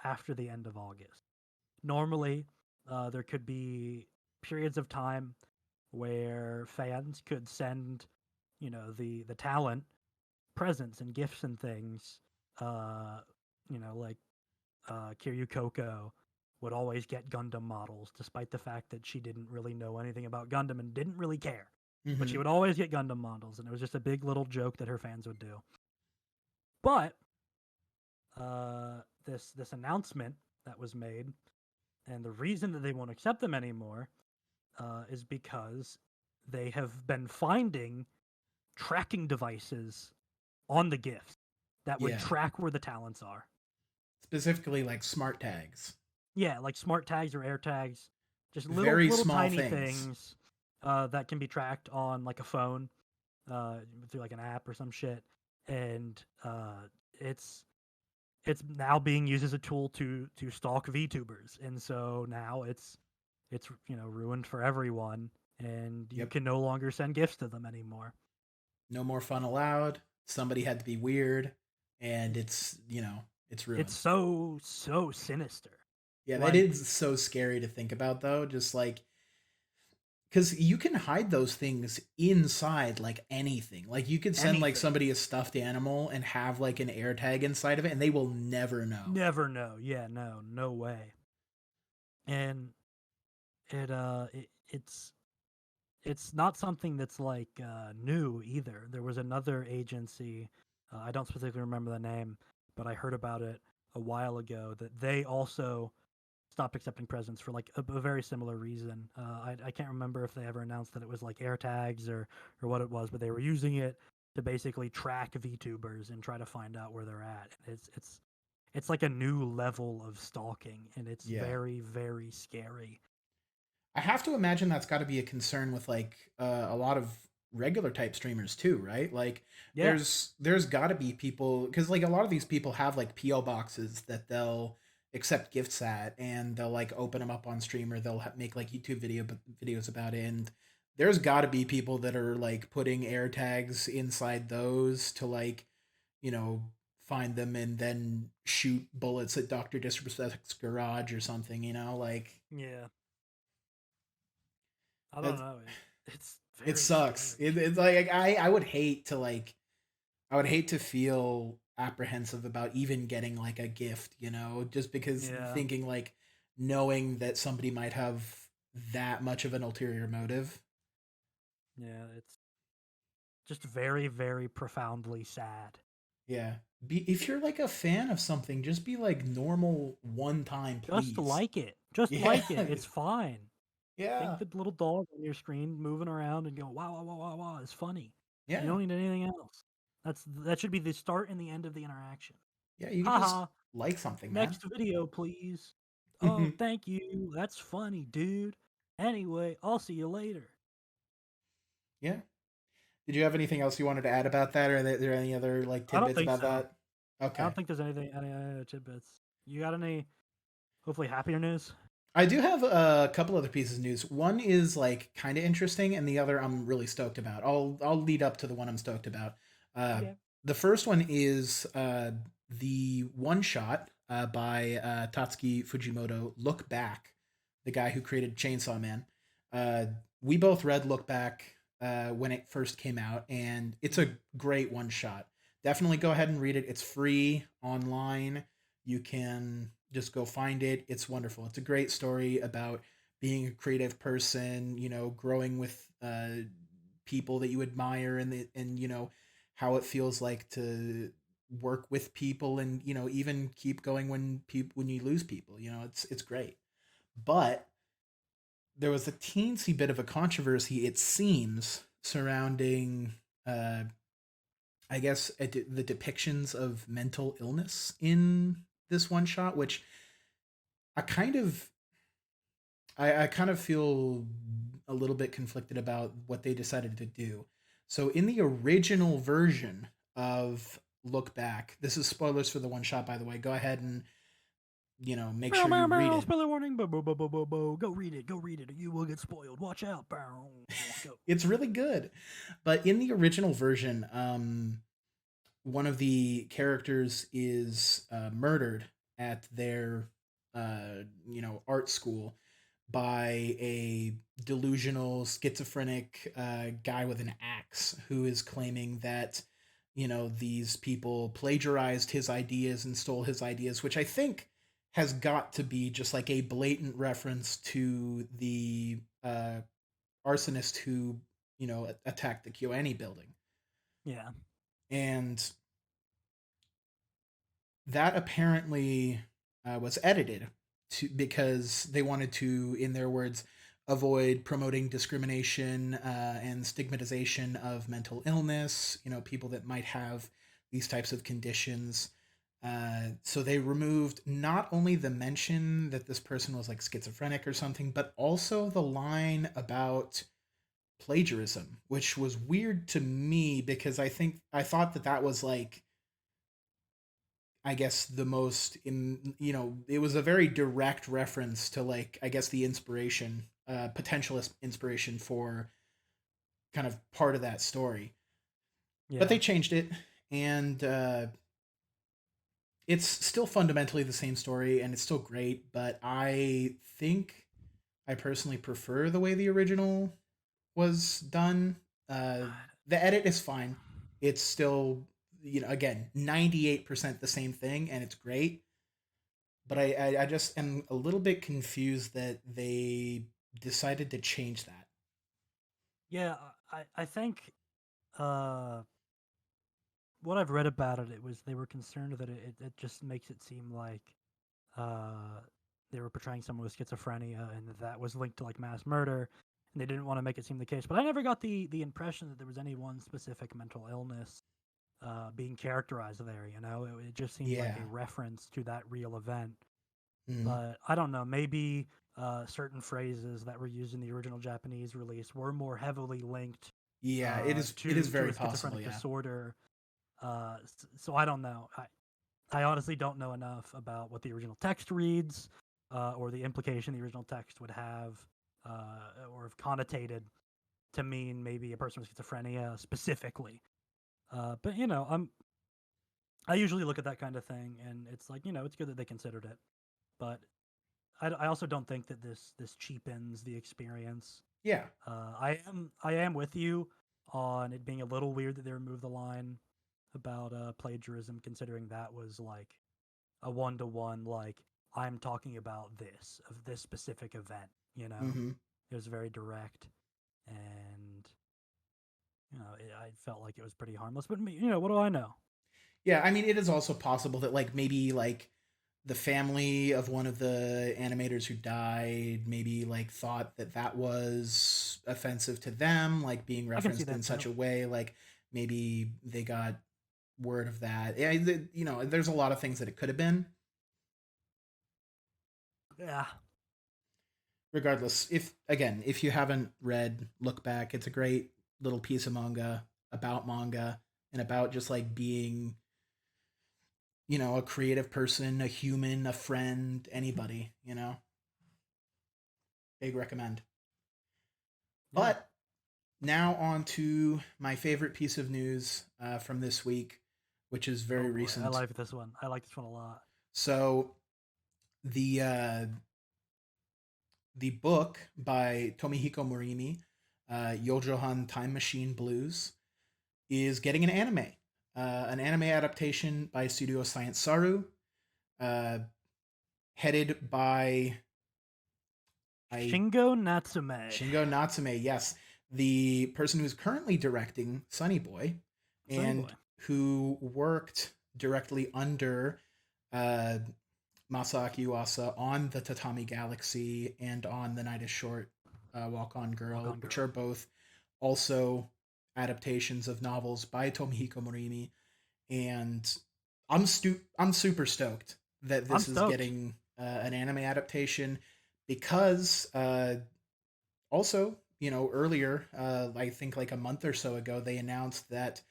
after the end of August. Normally, there could be periods of time where fans could send, the talent presents and gifts and things. Uh, like Kiryu Koko would always get Gundam models, despite the fact that she didn't really know anything about Gundam and didn't really care. But she mm-hmm. would always get Gundam models, and it was just a big little joke that her fans would do. But this announcement that was made, and the reason that they won't accept them anymore, is because they have been finding tracking devices on the gifts that would Yeah, track where the talents are. specifically like smart tags, Yeah, like smart tags or air tags, just very little small tiny things. things that can be tracked on like a phone through like an app or some shit, and it's it's now being used as a tool to stalk VTubers, and so now it's ruined for everyone, and you Yep. can no longer send gifts to them anymore. No more fun allowed. Somebody had to be weird. and it's It's ruined. so sinister. Yeah, that Like is so scary to think about though. Just like because you can hide those things inside like anything. Like you could send like anything. somebody a stuffed animal and have like an air tag inside of it, and they will never know. Never know. Yeah, no, no way. And it's not something that's like new either. There was another agency, I don't specifically remember the name, but I heard about it a while ago that they also stopped accepting presents for like a very similar reason. I can't remember if they ever announced that it was like air tags or what it was, but they were using it to basically track VTubers and try to find out where they're at. And it's like a new level of stalking, and it's Yeah. very very scary. I have to imagine that's got to be a concern with like a lot of regular type streamers too, right? Like Yeah, there's got to be people because like a lot of these people have like PO boxes that they'll accept gifts at, and they'll like open them up on stream, or they'll make like videos about it. And there's got to be people that are like putting air tags inside those to like you know find them and then shoot bullets at Doctor Disrespect's garage or something. Like yeah. I don't that's know. It's it very sucks. scary. It's like I would hate to like I would hate to feel apprehensive about even getting like a gift, just because Yeah, thinking like knowing that somebody might have that much of an ulterior motive. yeah. It's just very, very profoundly sad. Yeah. If you're like a fan of something, just be like normal one time, Just please. like it. Just Yeah. like it. It's fine. Think Yeah. the little dog on your screen moving around and going wow wow wow wow wow is funny. You Yeah. don't need anything else. That should be the start and the end of the interaction. Yeah, you can just Haha. like something, man. Next video, please. Oh, thank you. That's funny, dude. Anyway, I'll see you later. Yeah. Did you have anything else you wanted to add about that, or are there any other like I don't tidbits think about so. that? I Okay. don't think there's any other tidbits. You got any hopefully happier news? I do have a couple other pieces of news. One is like kind of interesting, and the other I'm really stoked about. I'll lead up to the one I'm stoked about. Uh, Okay. the first one is the one shot by Tatsuki Fujimoto. Look Back, the guy who created Chainsaw Man. Uh, we both read Look Back when it first came out, and it's a Mhm. great one shot. Definitely go ahead and read it. It's free online. You can just go find it. It's wonderful. It's a great story about being a creative person, growing with people that you admire, and how it feels like to work with people, and even keep going when you lose people. It's great. But there was a teensy bit of a controversy, it seems, surrounding uh I guess the depictions of mental illness in this one shot, which I kind of I kind of feel a little bit conflicted about what they decided to do. So in the original version of Look Back, this is spoilers for the one shot, by the way. Go ahead and make Meow sure you meow read meow. it. Spoiler warning. Bo bo bo bo bo bo. Go read it. Go read it, or you will get spoiled. Watch out. Bow. Go. It's really good, but in the original version, one of the characters is murdered at their art school by a delusional schizophrenic guy with an axe who is claiming that these people plagiarized his ideas and stole his ideas, which I think has got to be just like a blatant reference to the arsonist who attacked the KyoAni building. Yeah. And that apparently was edited because they wanted to, in their words, avoid promoting discrimination and stigmatization of mental illness, people that might have these types of conditions. So they removed not only the mention that this person was like schizophrenic or something, but also the line about plagiarism, which was weird to me because I thought that that was like I guess the most in it was a very direct reference to like I guess the inspiration, potential inspiration for kind of part of that story. But Yeah. they changed it, and it's still fundamentally the same story and it's still great, but I think I personally prefer the way the original was done. Uh, the edit is fine. It's still, again, 98% the same thing, and it's great. But I just am a little bit confused that they decided to change that. Yeah, I think uh, what I've read about it, it was they were concerned that it just makes it seem like uh, they were portraying someone with schizophrenia and that was linked to like mass murder, and they didn't want to make it seem the case. But I never got the impression that there was any one specific mental illness being characterized there. You know, it just seemed like Yeah. a reference to that real event. Mm. But I don't know, maybe certain phrases that were used in the original Japanese release were more heavily linked Yeah, it is to very a possible, schizophrenic yeah. disorder. So I don't know. I honestly don't know enough about what the original text reads, or the implication the original text would have, or have connotated to mean maybe a person with schizophrenia specifically. But you know, I usually look at that kind of thing, and it's like, you know, it's good that they considered it, but I also don't think that this cheapens the experience. Yeah. I am with you on it being a little weird that they removed the line about plagiarism, considering that was like a one to one, like I'm talking about this of this specific event. You know, Hmm. it was very direct, and you know, I felt like it was pretty harmless. But you know, what do I know? Yeah, I mean, it is also possible that like maybe like the family of one of the animators who died maybe like thought that that was offensive to them, like being I can see referenced in that such too. a way, like maybe they got word of that. Yeah, there's a lot of things that it could have been. Yeah. Regardless, if you haven't read Look Back, it's a great little piece of manga and about just like being, a creative person, a human, a friend, anybody, big recommend. Yeah. But now on to my favorite piece of news from this week, which is Oh very boy, I recent. like this one. I like this one a lot. So the the book by Tomihiko Morimi, Yojohan Time Machine Blues, is getting an anime adaptation by Studio Science Saru, uh, headed by I Shingo Natsume. Shingo Natsume. Yes, the person who's currently directing Sunny Boy, Sunny boy. and who worked directly under uh, Masaaki Yuasa on the Tatami Galaxy and on The Night is Short, Walk On Walk Girl, on which girl. are both also adaptations of novels by Tomihiko Morimi. And I'm super stoked that I'm this is stoked. getting an anime adaptation because also, earlier, I think like a month or so ago, they announced that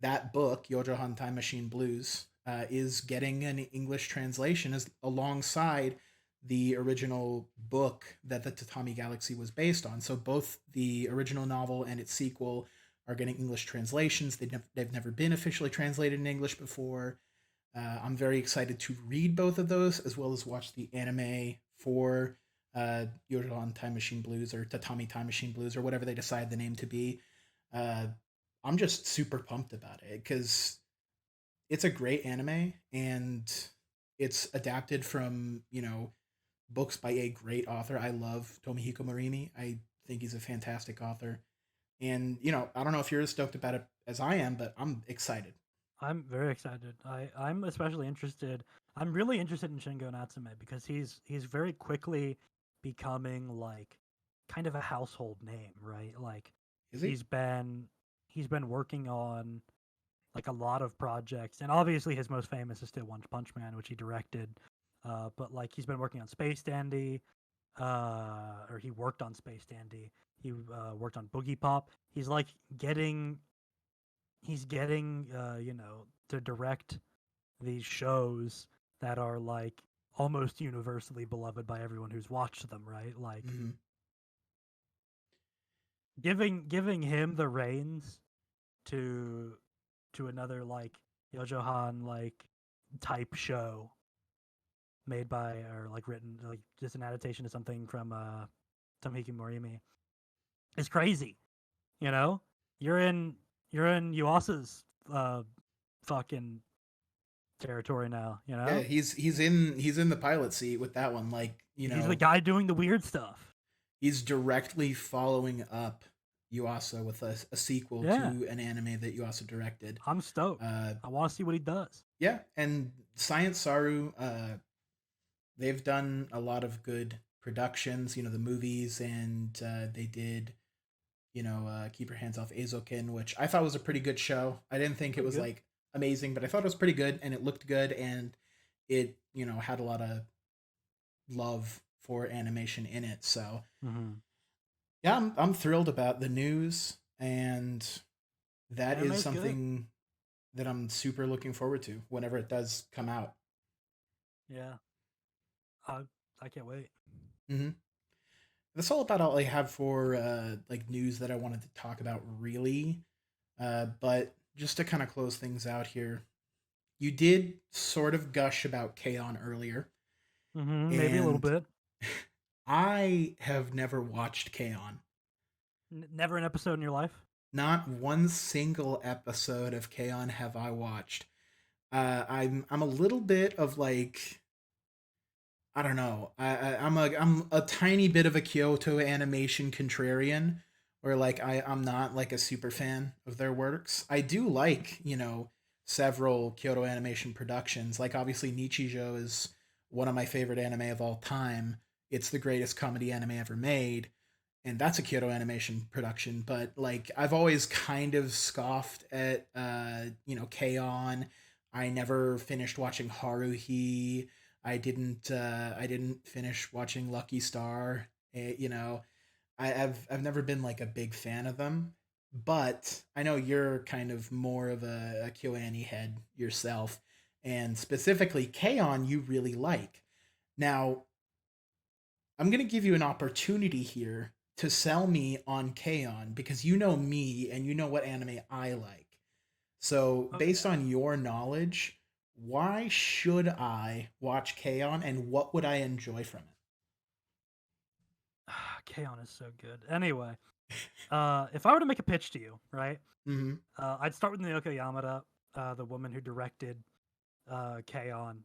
that book, Yojohan Time Machine Blues, is getting an English translation as alongside the original book that the Tatami Galaxy was based on. So both the original novel and its sequel are getting English translations. They've never been officially translated in English before. I'm very excited to read both of those as well as watch the anime for Yoran Time Machine Blues or Tatami Time Machine Blues or whatever they decide the name to be. Uh, I'm just super pumped about it because it's a great anime and it's adapted from, books by a great author. I love Tomihiko Morimi. I think he's a fantastic author. And, I don't know if you're as stoked about it as I am, but I'm excited. I'm very excited. I'm especially interested. I'm really interested in Shingo Natsume because he's very quickly becoming like kind of a household name, right? Like Is he? he's been he's been working on like a lot of projects, and obviously his most famous is still One Punch Man, which he directed. But like he's been working on Space Dandy, or he worked on Space Dandy. He worked on Boogie Pop. He's getting you know, to direct these shows that are like almost universally beloved by everyone who's watched them, right? Like Mm-hmm. giving him the reins to another like Yojohan, like type show made by or like written like just an adaptation of something from Tomiki Morimi is crazy. You know, you're in Yuasa's fucking territory now. You Yeah, know, he's in the pilot seat with that one. Like, he's the guy doing the weird stuff. he's directly following up Yuasa with a sequel Yeah, to an anime that Yuasa directed. I'm stoked. Uh, I want to see what he does. yeah, and Science Saru, they've done a lot of good productions. The movies, and they did Keep Your Hands Off Azokin, which I thought was a pretty good show. I didn't think it Pretty was good. like amazing, but I thought it was pretty good, and it looked good, and it had a lot of love for animation in it. So Mm-hmm. yeah, I'm thrilled about the news, and that is Anime's good. something that I'm super looking forward to whenever it does come out. Yeah, I I can't wait. hmm That's all about all I have for like news that I wanted to talk about, really. But just to kind of close things out here, you did sort of gush about K-On! Earlier, Mm-hmm. Maybe a little and bit. I have never watched K-On! Never an episode in your life. Not one single episode of K-On! Have I watched. I'm a little bit of like, I don't know. I'm a tiny bit of a Kyoto Animation contrarian, where like I'm not like a super fan of their works. I do like several Kyoto Animation productions. Like obviously Nichijou is one of my favorite anime of all time. It's the greatest comedy anime ever made, and that's a Kyoto Animation production. But like I've always kind of scoffed at K-On! I never finished watching Haruhi. I didn't finish watching Lucky Star. I've never been like a big fan of them, but I know you're kind of more of a KyoAni head yourself, and specifically K-On! You really like. Now I'm gonna give you an opportunity here to sell me on K-On! Because you know me and you know what anime I like. So, Oh based yeah. on your knowledge, why should I watch K-On! And what would I enjoy from K-On! Is so good. Anyway, if I were to make a pitch to you, right, it? Mm-hmm. I'd start with Naoko Yamada, the woman who directed K-On!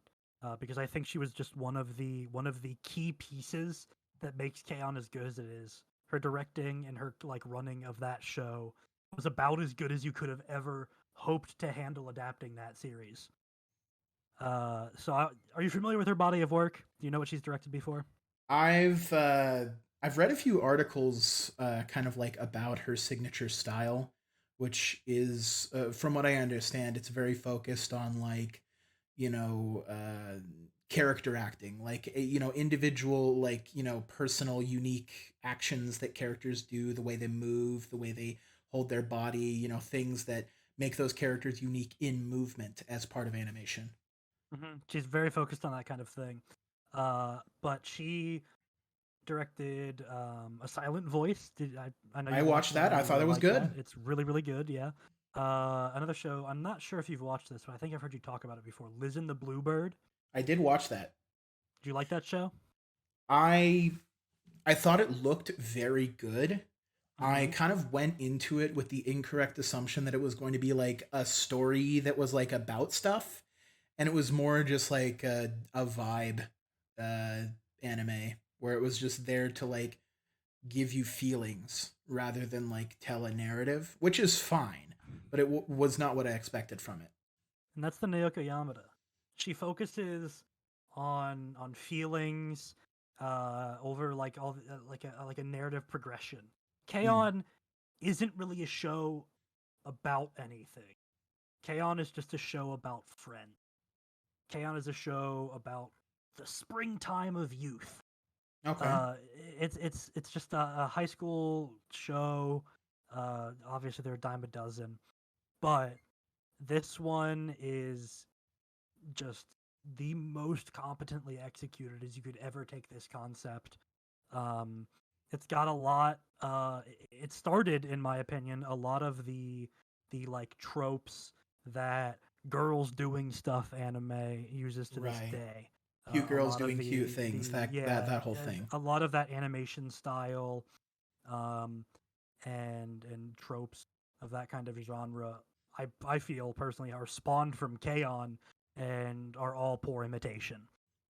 Because I think she was just one of the key pieces that makes K-On! As good as it is. Her directing and her like running of that show was about as good as you could have ever hoped to handle adapting that series. Are you familiar with her body of work? Do you know what she's directed before? I've uh, I've read a few articles, kind of like about her signature style, which is, from what I understand, it's very focused on like, you know, uh, character acting, like individual, like personal, unique actions that characters do, the way they move, the way they hold their body, things that make those characters unique in movement as part of animation. She's very focused on that kind of thing. But she directed A Silent Voice. I know I you watched watched it. I that. know I you thought really it was like that. good. It's really, really good. Yeah. Another show. I'm not sure if you've watched this, but I think I've heard you talk about it before. Liz and the Bluebird. I did watch that. Do you like that show? I I thought it looked very good. I Mm-hmm. kind of went into it with the incorrect assumption that it was going to be like a story that was like about stuff, and it was more just like a vibe uh, anime where it was just there to like give you feelings rather than like tell a narrative, which is fine, but it was not what I expected from it. And that's the Naoko Yamada. She focuses on feelings, over like all like a narrative progression. Mm. K-On! Isn't really a show about anything. K-On! Is just a show about friends. K-On! Is a show about the springtime of youth. Okay. Uh, it's just a high school show. Obviously there are a dime a dozen, but this one is just the most competently executed as you could ever take this concept. Um, it's got a lot. It started, in my opinion, a lot of the like tropes that girls doing stuff anime uses to this Right. day. Cute A girls lot of doing cute the things. That yeah, whole thing. a lot of that animation style, um, and tropes of that kind of genre. I feel personally are spawned from K-On! And are all poor imitation.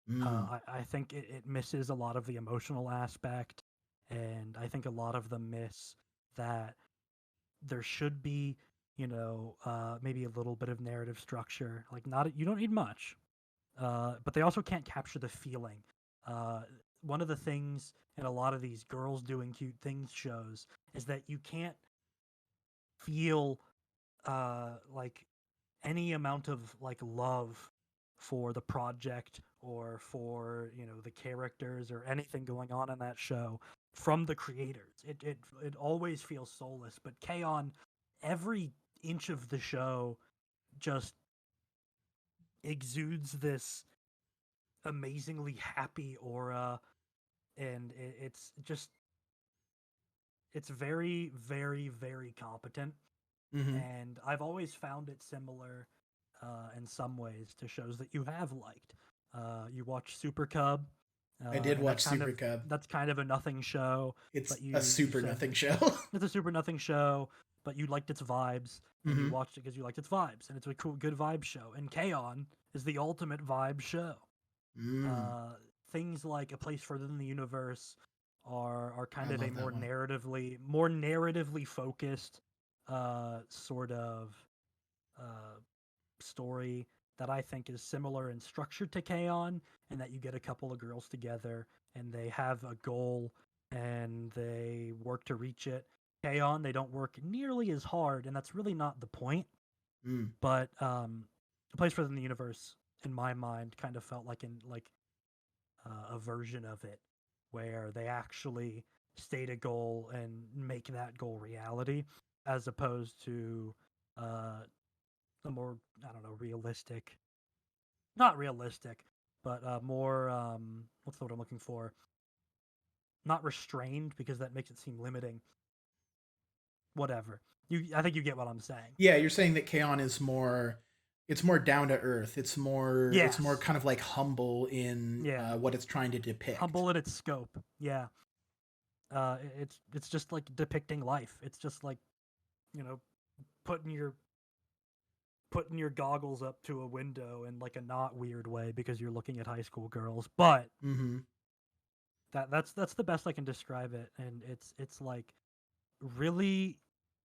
Mm. I think it misses a lot of the emotional aspect, and I think a lot of them miss that there should be, maybe a little bit of narrative structure. Like, not you don't need much, but they also can't capture the feeling. Uh, One of the things in a lot of these girls doing cute things shows is that you can't feel like any amount of like love for the project or for the characters or anything going on in that show from the creators. It always feels soulless. But K-On! Every inch of the show just exudes this amazingly happy aura, and it's very, very, very competent. Hmm. And I've always found it similar in some ways to shows that you have liked. You watch Super Cub, I did and watch Super Cub. that's kind of a nothing show, It's but a you super said nothing show. it's a super nothing show, but you liked its vibes and you Hmm. watched it because you liked its vibes, and it's a cool, good vibe show. And K-On! Is the ultimate vibe show. Mm. Uh, Things like A Place Further Than the Universe are I kind of a love that one. more narratively focused sort of uh, story that I think is similar in structure to K-On! And that you get a couple of girls together and they have a goal and they work to reach it. K-On! They don't work nearly as hard, and that's really not the point. Mm. But A Place Further Than the Universe, in my mind, kind of felt like a version of it where they actually state a goal and make that goal reality, as opposed to uh, a more, I don't know, realistic, not realistic, but more, what's the word I'm looking for? Not restrained, because that makes it seem limiting. Whatever. I think you get what I'm saying. Yeah, you're saying that Kaon is more, it's more down to earth. It's more Yes. kind of like humble in Yeah. what it's trying to depict. Humble in its scope. Yeah. It's just like depicting life. It's just like, you know, putting your putting your goggles up to a window in like a not weird way because you're looking at high school girls. But Hmm. that's the best I can describe it. And it's like really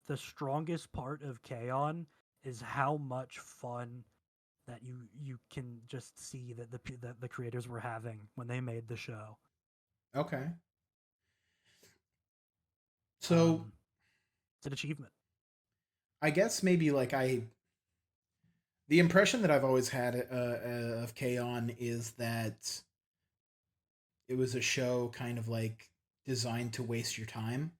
the strongest part of K-On! Is how much fun that you can just see that the creators were having when they made the show. Okay. So Um, it's an achievement. I guess maybe like the impression that I've always had of K-On! Is that it was a show kind of like designed to waste your time,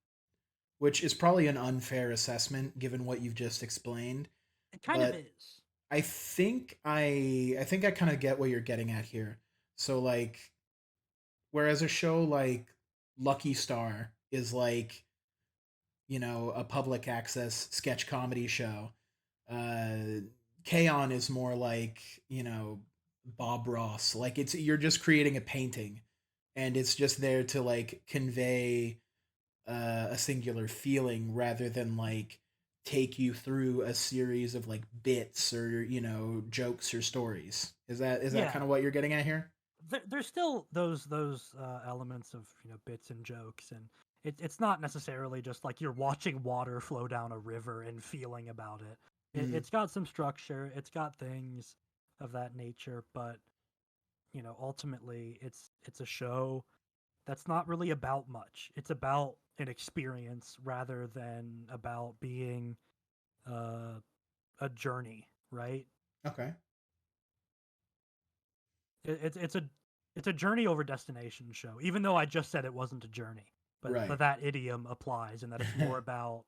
which is probably an unfair assessment given what you've just explained. It kind of But is. I think I kind of get what you're getting at here. So like, whereas a show like Lucky Star is like, a public access sketch comedy show, uh K-On! Is more like, Bob Ross. Like, it's you're just creating a painting, and it's just there to like convey a singular feeling rather than like take you through a series of like bits or jokes or stories. Is that Yeah, kind of what you're getting at here? there's still those elements of bits and jokes, and it's not necessarily just like you're watching water flow down a river and feeling about it. Mm, It's got some structure, it's got things of that nature, but ultimately it's a show that's not really about much. It's about an experience rather than about being uh, a journey, right? okay. It's a journey over destination show. Even though I just said it wasn't a journey, but Right. that idiom applies, and that it's more about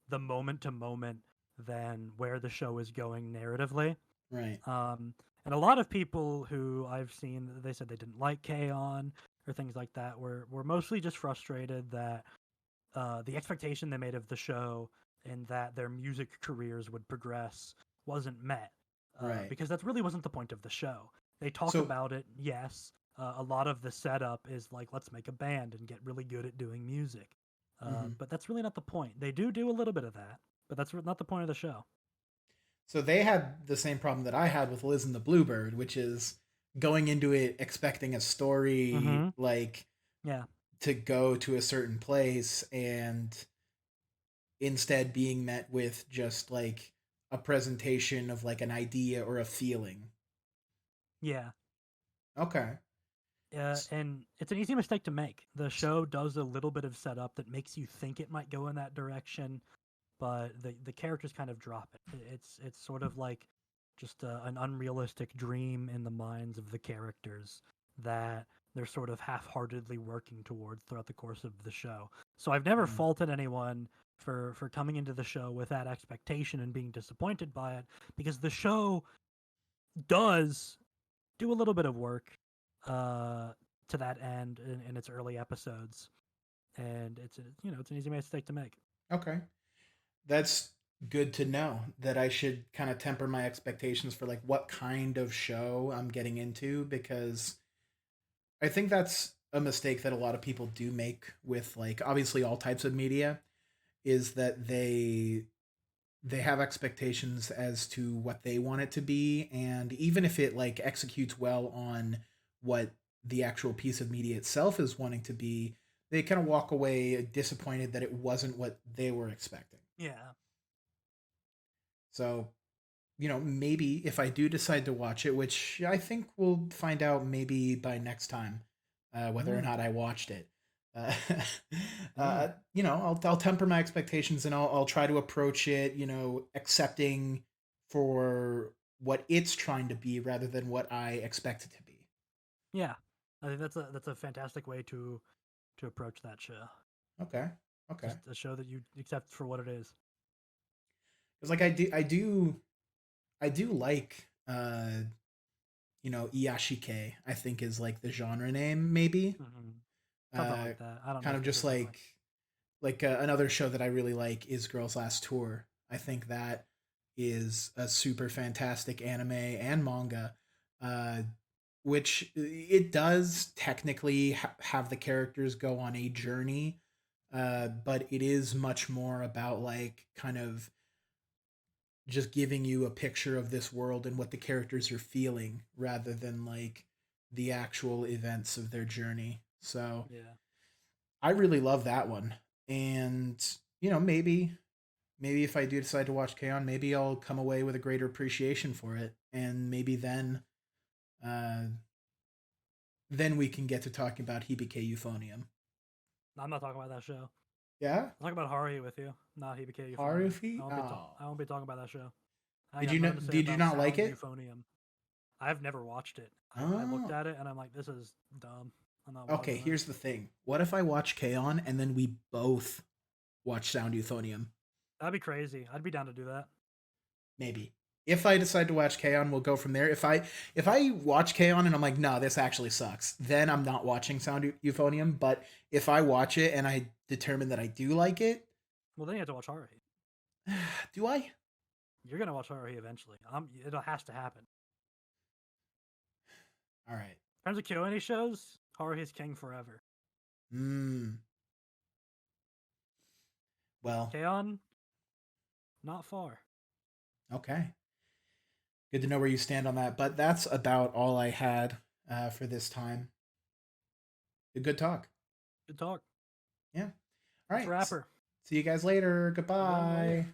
the moment to moment than where the show is going narratively. Right. Um, and a lot of people who I've seen, they said they didn't like K-On! Or things like that were mostly just frustrated that the expectation they made of the show and that their music careers would progress wasn't met. Right. because that really wasn't the point of the show. They talk So about it, yes. A lot of the setup is like, let's make a band and get really good at doing music. mhm. But that's really not the point. They do a little bit of that, but that's not the point of the show. So they had the same problem that I had with Liz and the Bluebird, which is going into it expecting a story Mm-hmm. like Yeah. to go to a certain place and instead being met with just like a presentation of like an idea or a feeling. Yeah. Okay. And it's an easy mistake to make. The show does a little bit of setup that makes you think it might go in that direction, but the characters kind of drop it. It's sort of like just an unrealistic dream in the minds of the characters that they're sort of half-heartedly working towards throughout the course of the show. So I've never Mm, faulted anyone for coming into the show with that expectation and being disappointed by it, because the show does do a little bit of work uh, to that end in its early episodes, and it's an easy mistake to make. okay. That's good to know that I should kind of temper my expectations for like what kind of show I'm getting into because I think that's a mistake that a lot of people do make with like obviously all types of media is that they have expectations as to what they want it to be and even if it like executes well on what the actual piece of media itself is wanting to be, they kind of walk away disappointed that it wasn't what they were expecting. Yeah. So maybe if I do decide to watch it, which I think we'll find out maybe by next time, whether or Mm, not I watched it. Uh, yeah. I'll temper my expectations and I'll try to approach it, accepting for what it's trying to be rather than what I expect it to be. Yeah. I think that's a fantastic way to approach that show. Okay, okay. Just a show that you accept for what it is. Because like I do like Iyashike. I think is like the genre name maybe. Mm-hmm. Something Uh, like that. I don't know Kind of just specifically. like another show that I really like is Girls Last Tour. I think that is a super fantastic anime and manga, uh, which it does technically have the characters go on a journey, but it is much more about like kind of just giving you a picture of this world and what the characters are feeling rather than like the actual events of their journey. So Yeah. I really love that one. And maybe if I do decide to watch K-On, maybe I'll come away with a greater appreciation for it, and maybe uh, then we can get to talking about Hibike Euphonium. I'm not talking about that show. Yeah, I'll talk about Haruhi with you, not Hibike Euphonium. Haruhi. Oh, I won't be talking about that show. I did got you nothing to not? say Did you about not like Sound it? Euphonium. I've never watched it. I looked Oh, at it and I'm like, this is dumb. I'm not okay. watching Here's this. the thing. What if I watch K-On and then we both watch Sound Euphonium? That'd be crazy. I'd be down to do that. Maybe. If I decide to watch K-On, we'll go from there. If I watch K-On and I'm like, no, this actually sucks, then I'm not watching Sound Euphonium. But if I watch it and I determine that I do like it, Well, then you have to watch Haruhi. do I? You're gonna watch Haruhi eventually. It has to happen. All right. In terms of Kyoani shows, Haruhi's king forever. Hmm. Well, K-On, not far. okay. Good to know where you stand on that. But that's about all I had for this time. Good talk. Good talk. Yeah. All Let's right. wrap her. See you guys later. See you guys later. Goodbye.